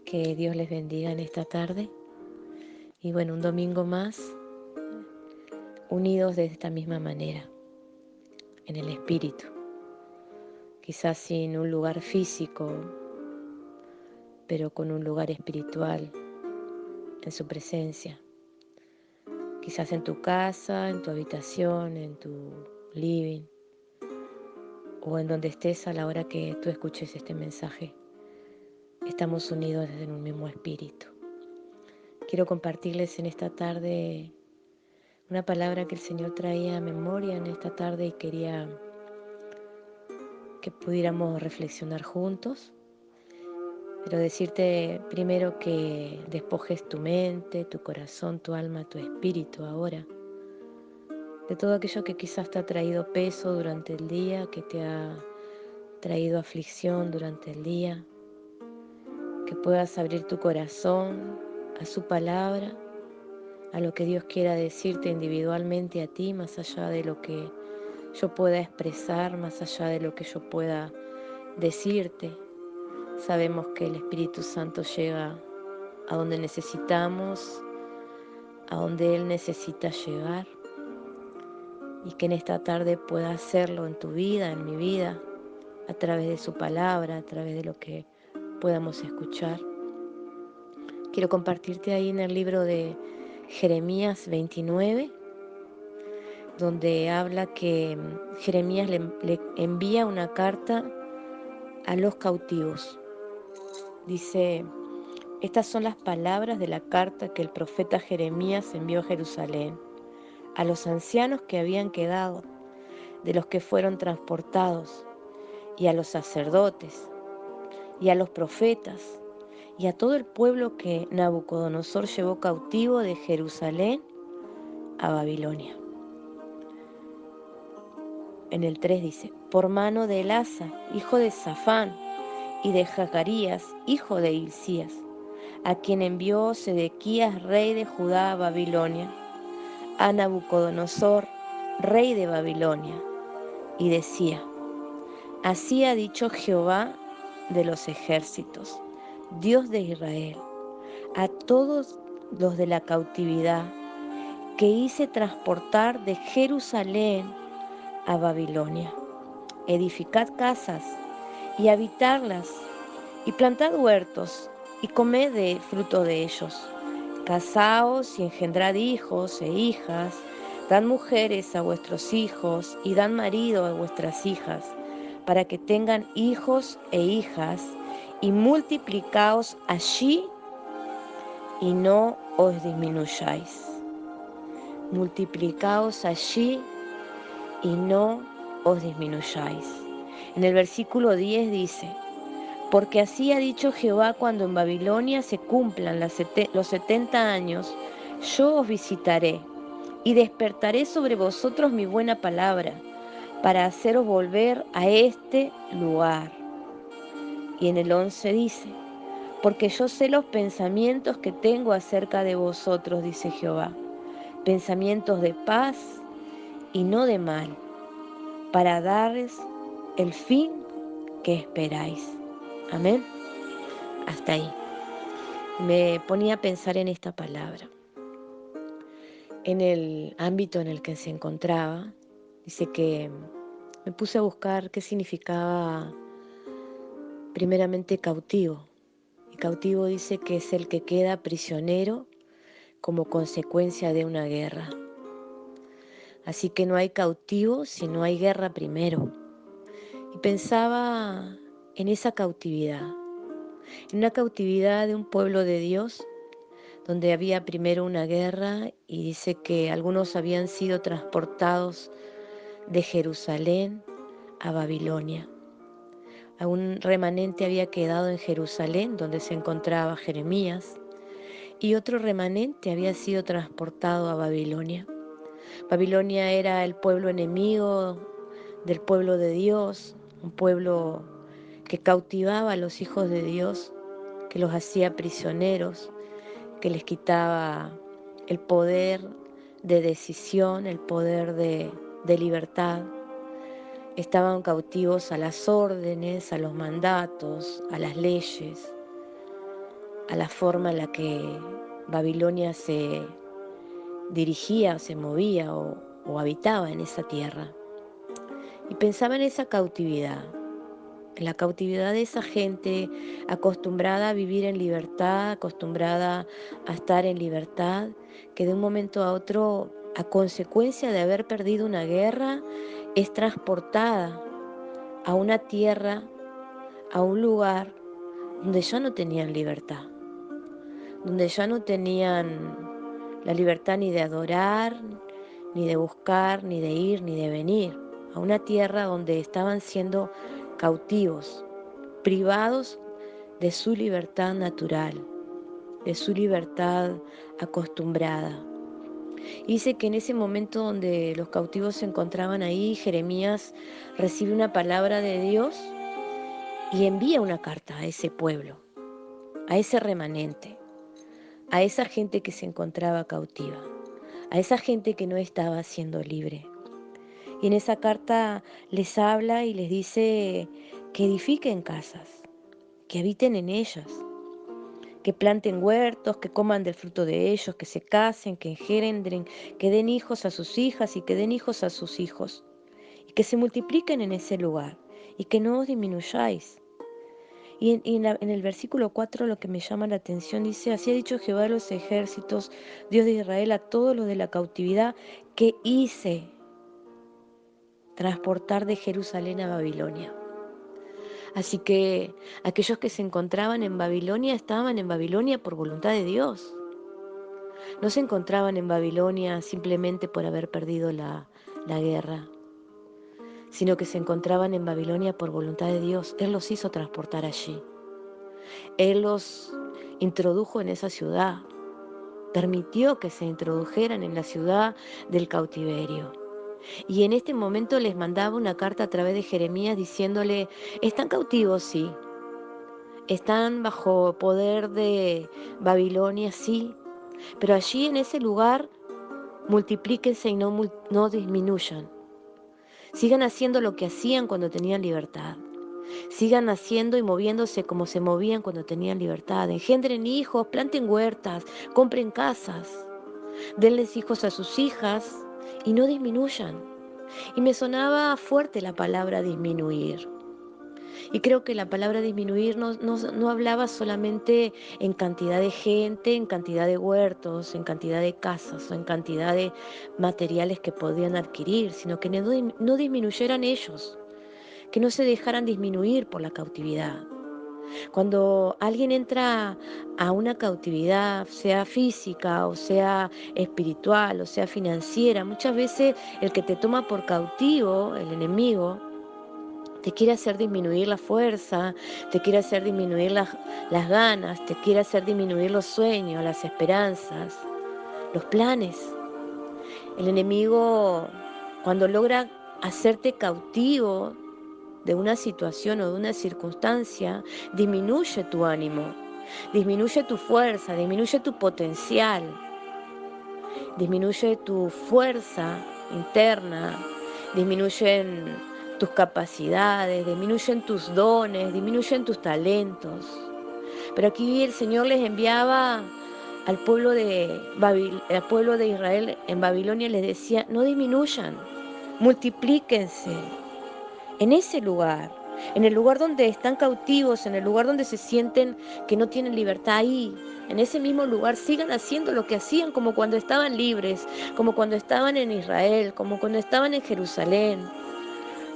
Que Dios les bendiga en esta tarde. Y bueno, un domingo más, unidos de esta misma manera, en el espíritu. Quizás sin un lugar físico, pero con un lugar espiritual en su presencia. Quizás en tu casa, en tu habitación, en tu living, o en donde estés a la hora que tú escuches este mensaje. Estamos unidos en un mismo espíritu. Quiero compartirles en esta tarde una palabra que el Señor traía a memoria en esta tarde y quería que pudiéramos reflexionar juntos, pero decirte primero que despojes tu mente, tu corazón, tu alma, tu espíritu ahora, de todo aquello que quizás te ha traído peso durante el día, que te ha traído aflicción durante el día, que puedas abrir tu corazón a su palabra, a lo que Dios quiera decirte individualmente a ti, más allá de lo que yo pueda expresar, más allá de lo que yo pueda decirte. Sabemos que el Espíritu Santo llega a donde necesitamos, a donde Él necesita llegar, y que en esta tarde pueda hacerlo en tu vida, en mi vida, a través de su palabra, a través de lo que podamos escuchar. Quiero compartirte ahí en el libro de Jeremías 29, donde habla que Jeremías le envía una carta a los cautivos. Dice: estas son las palabras de la carta que el profeta Jeremías envió a Jerusalén, a los ancianos que habían quedado, de los que fueron transportados, y a los sacerdotes, y a los profetas, y a todo el pueblo que Nabucodonosor llevó cautivo de Jerusalén a Babilonia. En el 3 dice: por mano de Elasa, hijo de Safán, y de Zacarías, hijo de Hilcías, a quien envió Sedequías, rey de Judá, a Babilonia, a Nabucodonosor, rey de Babilonia, y decía: así ha dicho Jehová de los ejércitos, Dios de Israel, a todos los de la cautividad que hice transportar de Jerusalén a Babilonia: edificad casas y habitarlas, y plantad huertos y comed de fruto de ellos. Casaos y engendrad hijos e hijas, dad mujeres a vuestros hijos y dad marido a vuestras hijas, para que tengan hijos e hijas, y multiplicaos allí y no os disminuyáis. Multiplicaos allí y no os disminuyáis. En el versículo 10 dice: porque así ha dicho Jehová, cuando en Babilonia se cumplan los 70 años, yo os visitaré y despertaré sobre vosotros mi buena palabra, para haceros volver a este lugar. Y en el 11 dice: porque yo sé los pensamientos que tengo acerca de vosotros, dice Jehová, pensamientos de paz y no de mal, para darles el fin que esperáis. Amén. Hasta ahí. Me ponía a pensar en esta palabra, en el ámbito en el que se encontraba. Dice que me puse a buscar qué significaba primeramente cautivo. Y cautivo dice que es el que queda prisionero como consecuencia de una guerra. Así que no hay cautivo si no hay guerra primero. Y pensaba en esa cautividad, en una cautividad de un pueblo de Dios, donde había primero una guerra, y dice que algunos habían sido transportados de Jerusalén a Babilonia. Un remanente había quedado en Jerusalén, donde se encontraba Jeremías, y otro remanente había sido transportado a Babilonia. Babilonia era el pueblo enemigo del pueblo de Dios, un pueblo que cautivaba a los hijos de Dios, que los hacía prisioneros, que les quitaba el poder de decisión, el poder de libertad. Estaban cautivos a las órdenes, a los mandatos, a las leyes. a la forma en la que Babilonia se dirigía, se movía o habitaba en esa tierra. Y pensaba en esa cautividad, en la cautividad de esa gente acostumbrada a vivir en libertad, acostumbrada a estar en libertad, que de un momento a otro, a consecuencia de haber perdido una guerra, es transportada a una tierra, a un lugar donde ya no tenían libertad, donde ya no tenían la libertad ni de adorar, ni de buscar, ni de ir, ni de venir, a una tierra donde estaban siendo cautivos, privados de su libertad natural, de su libertad acostumbrada. Y dice que en ese momento donde los cautivos se encontraban ahí, Jeremías recibe una palabra de Dios y envía una carta a ese pueblo, a ese remanente, a esa gente que se encontraba cautiva, a esa gente que no estaba siendo libre. Y en esa carta les habla y les dice que edifiquen casas, que habiten en ellas, que planten huertos, que coman del fruto de ellos, que se casen, que engendren, que den hijos a sus hijas y que den hijos a sus hijos, y que se multipliquen en ese lugar, y que no os disminuyáis. Y en el versículo 4 lo que me llama la atención dice: así ha dicho Jehová de los ejércitos, Dios de Israel, a todos los de la cautividad que hice transportar de Jerusalén a Babilonia. Así que aquellos que se encontraban en Babilonia estaban en Babilonia por voluntad de Dios. No se encontraban en Babilonia simplemente por haber perdido la guerra, sino que se encontraban en Babilonia por voluntad de Dios. Él los hizo transportar allí. Él los introdujo en esa ciudad, permitió que se introdujeran en la ciudad del cautiverio. Y en este momento les mandaba una carta a través de Jeremías diciéndole: están cautivos, sí, están bajo poder de Babilonia, sí, pero allí en ese lugar multiplíquense y no disminuyan. Sigan haciendo lo que hacían cuando tenían libertad. Sigan haciendo y moviéndose como se movían cuando tenían libertad. Engendren hijos, planten huertas, compren casas, denles hijos a sus hijas y no disminuyan. Y me sonaba fuerte la palabra disminuir. Y creo que la palabra disminuir no hablaba solamente en cantidad de gente, en cantidad de huertos, en cantidad de casas o en cantidad de materiales que podían adquirir, sino que no disminuyeran ellos, que no se dejaran disminuir por la cautividad. Cuando alguien entra a una cautividad, sea física o sea espiritual o sea financiera, muchas veces el que te toma por cautivo, el enemigo, te quiere hacer disminuir la fuerza, te quiere hacer disminuir las ganas, te quiere hacer disminuir los sueños, las esperanzas, los planes. El enemigo, cuando logra hacerte cautivo de una situación o de una circunstancia, disminuye tu ánimo, disminuye tu fuerza, disminuye tu potencial, disminuye tu fuerza interna, disminuyen tus capacidades, disminuyen tus dones, disminuyen tus talentos. Pero aquí el Señor les enviaba al pueblo al pueblo de Israel en Babilonia, les decía: no disminuyan, multiplíquense en ese lugar, en el lugar donde están cautivos, en el lugar donde se sienten que no tienen libertad. Ahí, en ese mismo lugar, sigan haciendo lo que hacían como cuando estaban libres, como cuando estaban en Israel, como cuando estaban en Jerusalén,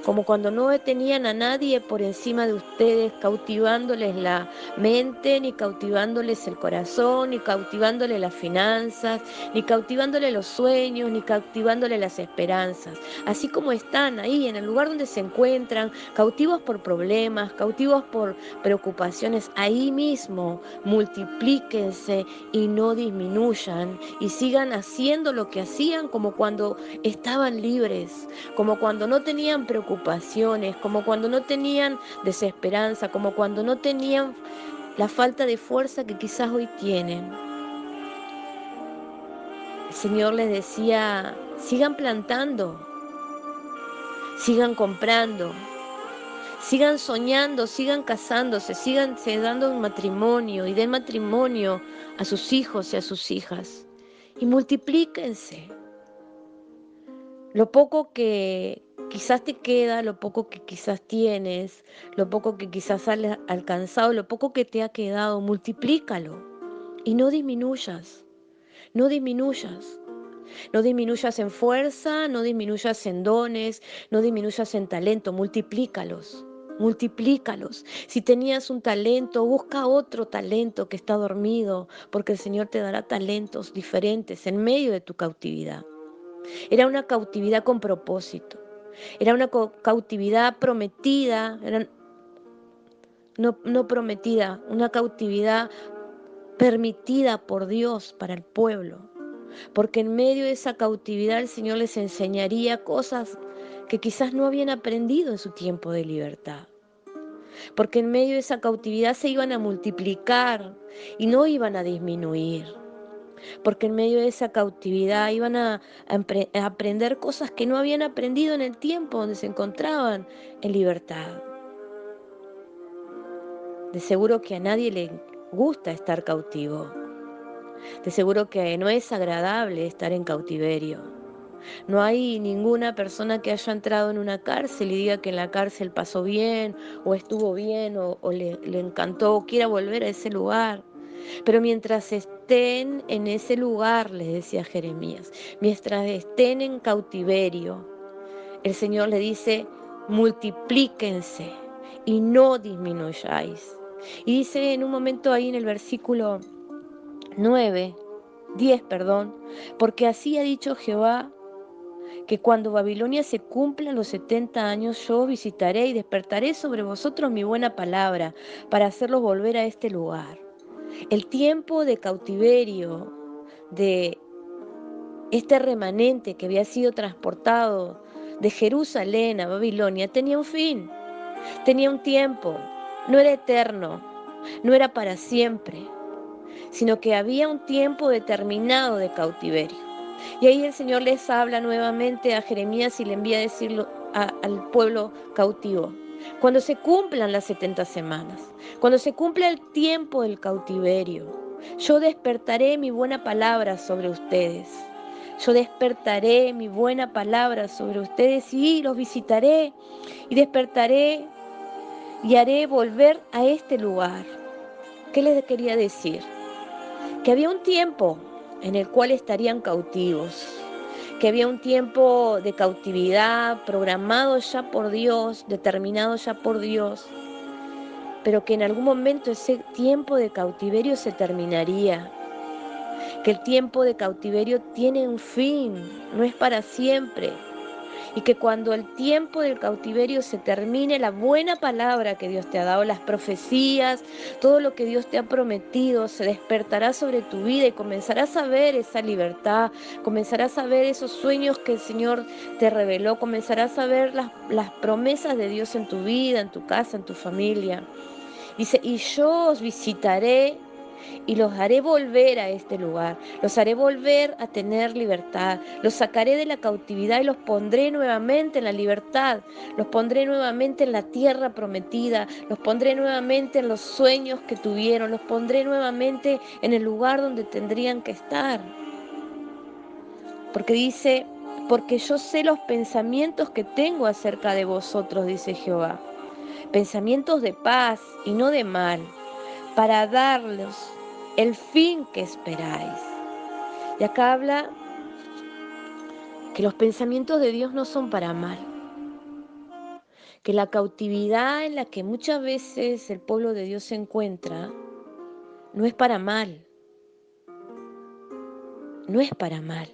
como cuando no tenían a nadie por encima de ustedes, cautivándoles la mente, ni cautivándoles el corazón, ni cautivándoles las finanzas, ni cautivándoles los sueños, ni cautivándoles las esperanzas. Así como están ahí en el lugar donde se encuentran, cautivos por problemas, cautivos por preocupaciones, ahí mismo multiplíquense y no disminuyan y sigan haciendo lo que hacían como cuando estaban libres, como cuando no tenían preocupaciones, como cuando no tenían desesperanza, como cuando no tenían la falta de fuerza que quizás hoy tienen. El Señor les decía: sigan plantando, sigan comprando, Sigan soñando, sigan casándose, sigan dando un matrimonio y den matrimonio a sus hijos y a sus hijas. Y multiplíquense. Lo poco que quizás te queda, lo poco que quizás tienes, lo poco que quizás has alcanzado, lo poco que te ha quedado, multiplícalo. Y no disminuyas, no disminuyas. No disminuyas en fuerza, no disminuyas en dones, no disminuyas en talento, multiplícalos. Multiplícalos. Si tenías un talento, busca otro talento que está dormido, porque el Señor te dará talentos diferentes en medio de tu cautividad. Era una cautividad con propósito. Era una cautividad prometida, no prometida, una cautividad permitida por Dios para el pueblo. Porque en medio de esa cautividad el Señor les enseñaría cosas que quizás no habían aprendido en su tiempo de libertad. Porque en medio de esa cautividad se iban a multiplicar y no iban a disminuir. Porque en medio de esa cautividad iban a aprender cosas que no habían aprendido en el tiempo donde se encontraban en libertad. De seguro que a nadie le gusta estar cautivo. De seguro que no es agradable estar en cautiverio. No hay ninguna persona que haya entrado en una cárcel y diga que en la cárcel pasó bien o estuvo bien o le encantó o quiera volver a ese lugar. Pero mientras estén en ese lugar, les decía Jeremías, mientras estén en cautiverio, el Señor le dice, multiplíquense y no disminuyáis. Y dice en un momento ahí en el versículo 10, porque así ha dicho Jehová, que cuando Babilonia se cumplan los 70 años, yo visitaré y despertaré sobre vosotros mi buena palabra para hacerlos volver a este lugar. El tiempo de cautiverio de este remanente que había sido transportado de Jerusalén a Babilonia tenía un fin, tenía un tiempo, no era eterno, no era para siempre, sino que había un tiempo determinado de cautiverio. Y ahí el Señor les habla nuevamente a Jeremías y le envía a decirlo al pueblo cautivo. Cuando se cumplan las 70 semanas, cuando se cumpla el tiempo del cautiverio, yo despertaré mi buena palabra sobre ustedes. Yo despertaré mi buena palabra sobre ustedes y los visitaré y despertaré y haré volver a este lugar. ¿Qué les quería decir? Que había un tiempo en el cual estarían cautivos, que había un tiempo de cautividad programado ya por Dios, determinado ya por Dios, pero que en algún momento ese tiempo de cautiverio se terminaría, que el tiempo de cautiverio tiene un fin, no es para siempre. Y que cuando el tiempo del cautiverio se termine, la buena palabra que Dios te ha dado, las profecías, todo lo que Dios te ha prometido, se despertará sobre tu vida y comenzarás a ver esa libertad, comenzarás a ver esos sueños que el Señor te reveló, comenzarás a ver las promesas de Dios en tu vida, en tu casa, en tu familia. Dice, y yo os visitaré y los haré volver a este lugar, los haré volver a tener libertad, los sacaré de la cautividad y los pondré nuevamente en la libertad, los pondré nuevamente en la tierra prometida, los pondré nuevamente en los sueños que tuvieron, los pondré nuevamente en el lugar donde tendrían que estar. Porque dice, porque yo sé los pensamientos que tengo acerca de vosotros, dice Jehová, pensamientos de paz y no de mal, para darles el fin que esperáis. Y acá habla que los pensamientos de Dios no son para mal, que la cautividad en la que muchas veces el pueblo de Dios se encuentra no es para mal, no es para mal.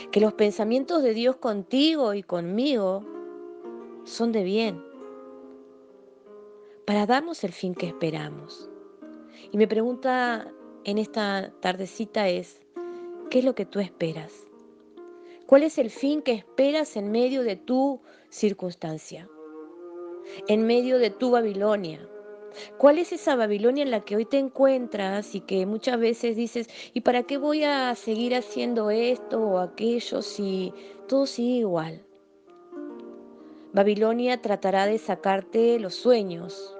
Que los pensamientos de Dios contigo y conmigo son de bien, para darnos el fin que esperamos. Y mi pregunta en esta tardecita es, ¿qué es lo que tú esperas? ¿Cuál es el fin que esperas en medio de tu circunstancia? En medio de tu Babilonia. ¿Cuál es esa Babilonia en la que hoy te encuentras y que muchas veces dices, ¿y para qué voy a seguir haciendo esto o aquello si todo sigue igual? Babilonia tratará de sacarte los sueños.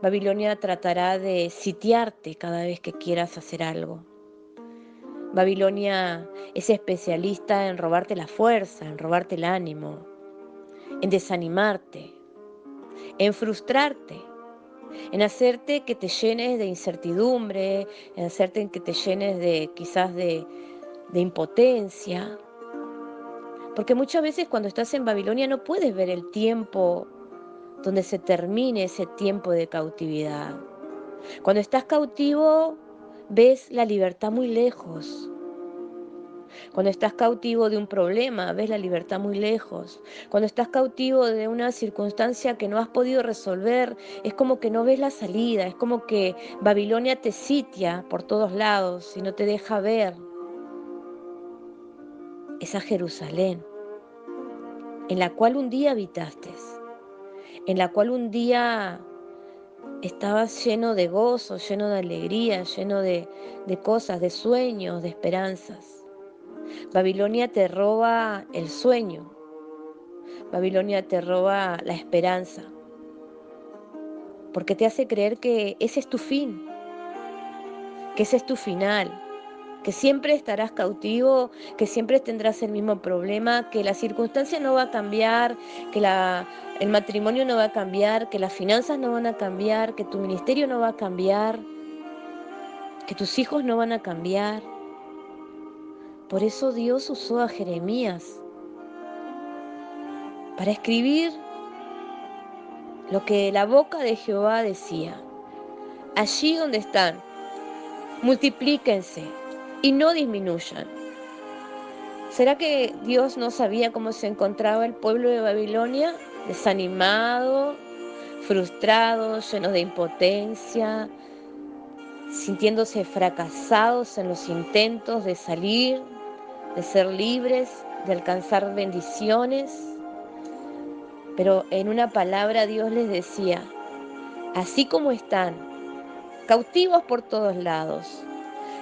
Babilonia tratará de sitiarte cada vez que quieras hacer algo. Babilonia es especialista en robarte la fuerza, en robarte el ánimo, en desanimarte, en frustrarte, en hacerte que te llenes de incertidumbre, en hacerte que te llenes de quizás de impotencia. Porque muchas veces cuando estás en Babilonia no puedes ver el tiempo donde se termine ese tiempo de cautividad. Cuando estás cautivo, ves la libertad muy lejos. Cuando estás cautivo de un problema, ves la libertad muy lejos. Cuando estás cautivo de una circunstancia que no has podido resolver, es como que no ves la salida, es como que Babilonia te sitia por todos lados y no te deja ver esa Jerusalén en la cual un día habitaste, en la cual un día estabas lleno de gozo, lleno de alegría, lleno de cosas, de sueños, de esperanzas. Babilonia te roba el sueño. Babilonia te roba la esperanza. Porque te hace creer que ese es tu fin, que ese es tu final, que siempre estarás cautivo, que siempre tendrás el mismo problema, que la circunstancia no va a cambiar, que el matrimonio no va a cambiar, que las finanzas no van a cambiar, que tu ministerio no va a cambiar, que tus hijos no van a cambiar. Por eso Dios usó a Jeremías para escribir lo que la boca de Jehová decía. Allí donde están, multiplíquense y no disminuyan. ¿Será que Dios no sabía cómo se encontraba el pueblo de Babilonia? Desanimado, frustrado, lleno de impotencia, sintiéndose fracasados en los intentos de salir, de ser libres, de alcanzar bendiciones. Pero en una palabra Dios les decía, así como están, cautivos por todos lados,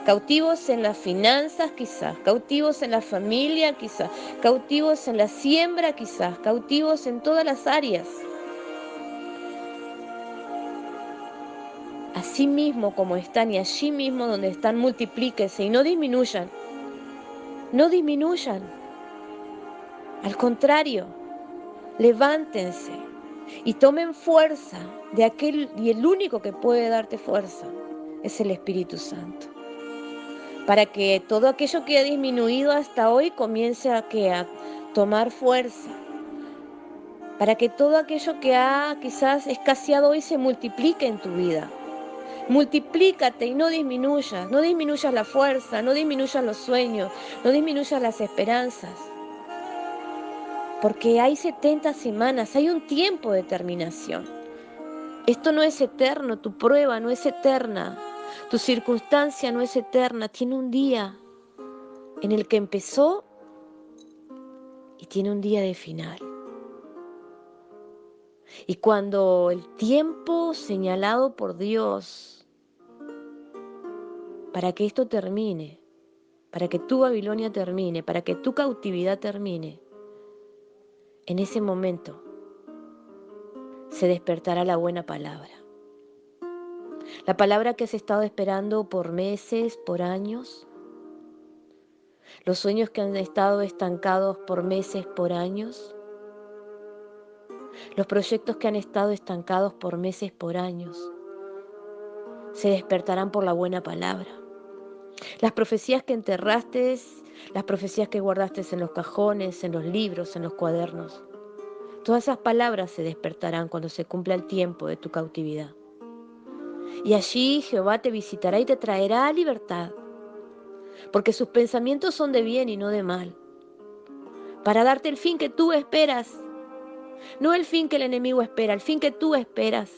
cautivos en las finanzas quizás, cautivos en la familia quizás, cautivos en la siembra quizás, cautivos en todas las áreas. Así mismo como están y allí mismo donde están, multiplíquense y no disminuyan. No disminuyan. Al contrario, levántense y tomen fuerza de aquel, y el único que puede darte fuerza es el Espíritu Santo. Para que todo aquello que ha disminuido hasta hoy comience a tomar fuerza. Para que todo aquello que ha quizás escaseado hoy se multiplique en tu vida. Multiplícate y no disminuyas la fuerza, no disminuyas los sueños, no disminuyas las esperanzas. Porque hay 70 semanas, hay un tiempo de terminación. Esto no es eterno, tu prueba no es eterna, tu circunstancia no es eterna, tiene un día en el que empezó y tiene un día de final. Y cuando el tiempo señalado por Dios para que esto termine, para que tu Babilonia termine, para que tu cautividad termine, en ese momento se despertará la buena palabra. La palabra que has estado esperando por meses, por años. Los sueños que han estado estancados por meses, por años. Los proyectos que han estado estancados por meses, por años. Se despertarán por la buena palabra. Las profecías que enterraste, las profecías que guardaste en los cajones, en los libros, en los cuadernos. Todas esas palabras se despertarán cuando se cumpla el tiempo de tu cautividad. Y allí Jehová te visitará y te traerá libertad, porque sus pensamientos son de bien y no de mal, para darte el fin que tú esperas, no el fin que el enemigo espera, el fin que tú esperas.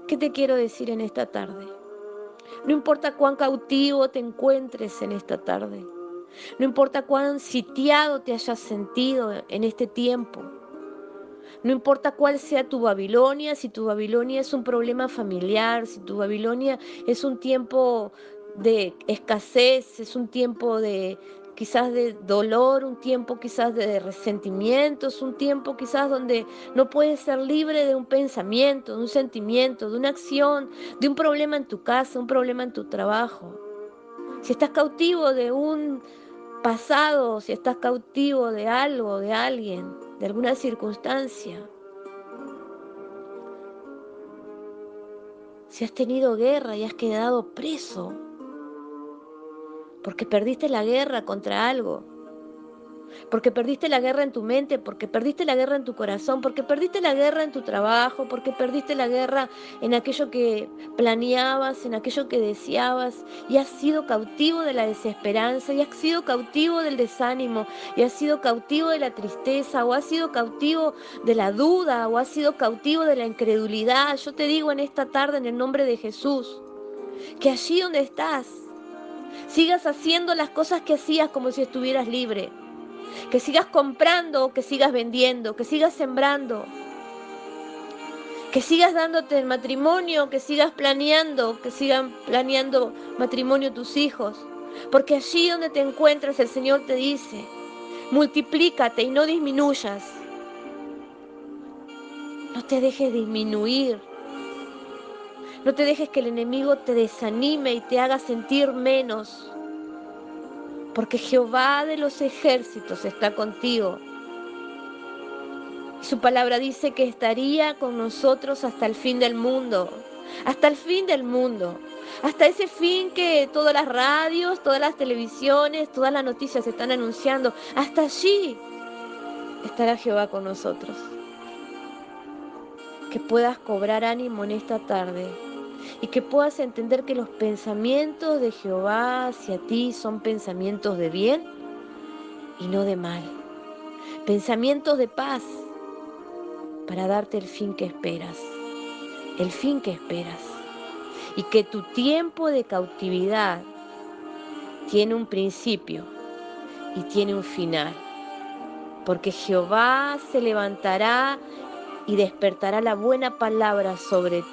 ¿Qué te quiero decir en esta tarde? No importa cuán cautivo te encuentres en esta tarde, no importa cuán sitiado te hayas sentido en este tiempo, no importa cuál sea tu Babilonia, si tu Babilonia es un problema familiar, si tu Babilonia es un tiempo de escasez, es un tiempo de quizás de dolor, un tiempo quizás de resentimientos, un tiempo quizás donde no puedes ser libre de un pensamiento, de un sentimiento, de una acción, de un problema en tu casa, un problema en tu trabajo. Si estás cautivo de un pasado, si estás cautivo de algo, de alguien, de alguna circunstancia, si has tenido guerra y has quedado preso porque perdiste la guerra contra algo, porque perdiste la guerra en tu mente, porque perdiste la guerra en tu corazón, porque perdiste la guerra en tu trabajo, porque perdiste la guerra en aquello que planeabas, en aquello que deseabas, y has sido cautivo de la desesperanza, y has sido cautivo del desánimo, y has sido cautivo de la tristeza, o has sido cautivo de la duda, o has sido cautivo de la incredulidad. Yo te digo en esta tarde, en el nombre de Jesús, que allí donde estás, sigas haciendo las cosas que hacías como si estuvieras libre. Que sigas comprando, que sigas vendiendo, que sigas sembrando, que sigas dándote el matrimonio, que sigas planeando, que sigan planeando matrimonio tus hijos. Porque allí donde te encuentras el Señor te dice, multiplícate y no disminuyas. No te dejes disminuir. No te dejes que el enemigo te desanime y te haga sentir menos. Porque Jehová de los ejércitos está contigo. Su palabra dice que estaría con nosotros hasta el fin del mundo, hasta el fin del mundo, hasta ese fin que todas las radios, todas las televisiones, todas las noticias están anunciando. Hasta allí estará Jehová con nosotros. Que puedas cobrar ánimo en esta tarde y que puedas entender que los pensamientos de Jehová hacia ti son pensamientos de bien y no de mal, pensamientos de paz para darte el fin que esperas. El fin que esperas, y que tu tiempo de cautividad tiene un principio y tiene un final, porque Jehová se levantará y despertará la buena palabra sobre ti.